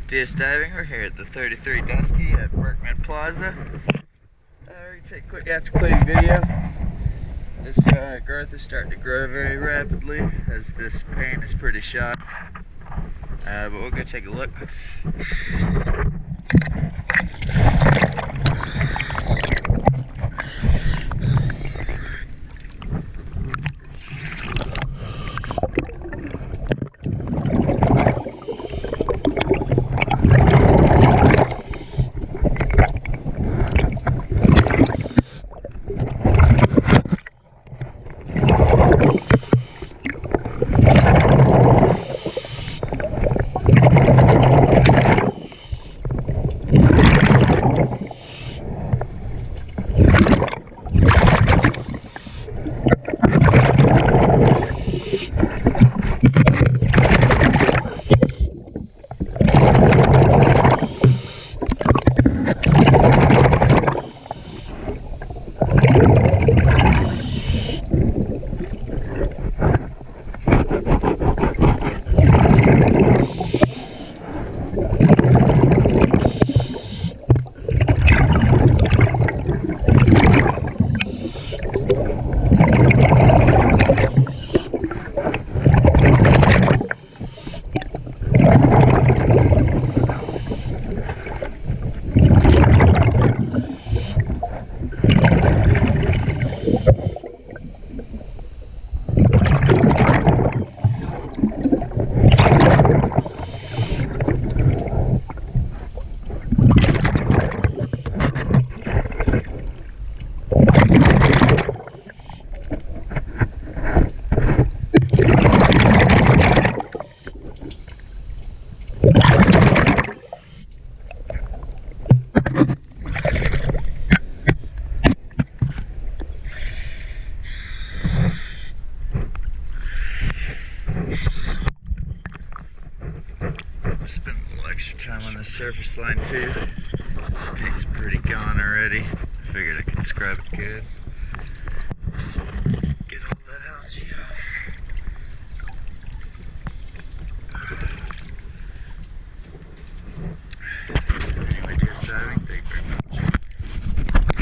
DS Diving. We're here at the 33 Dusky at Birkman Plaza. We're going to take a quick after cleaning video. This growth is starting to grow very rapidly as this paint is pretty shot. But we'll go take a look. Spent a little extra time on this surface line too. This paint's pretty gone already. I figured I could scrub it good.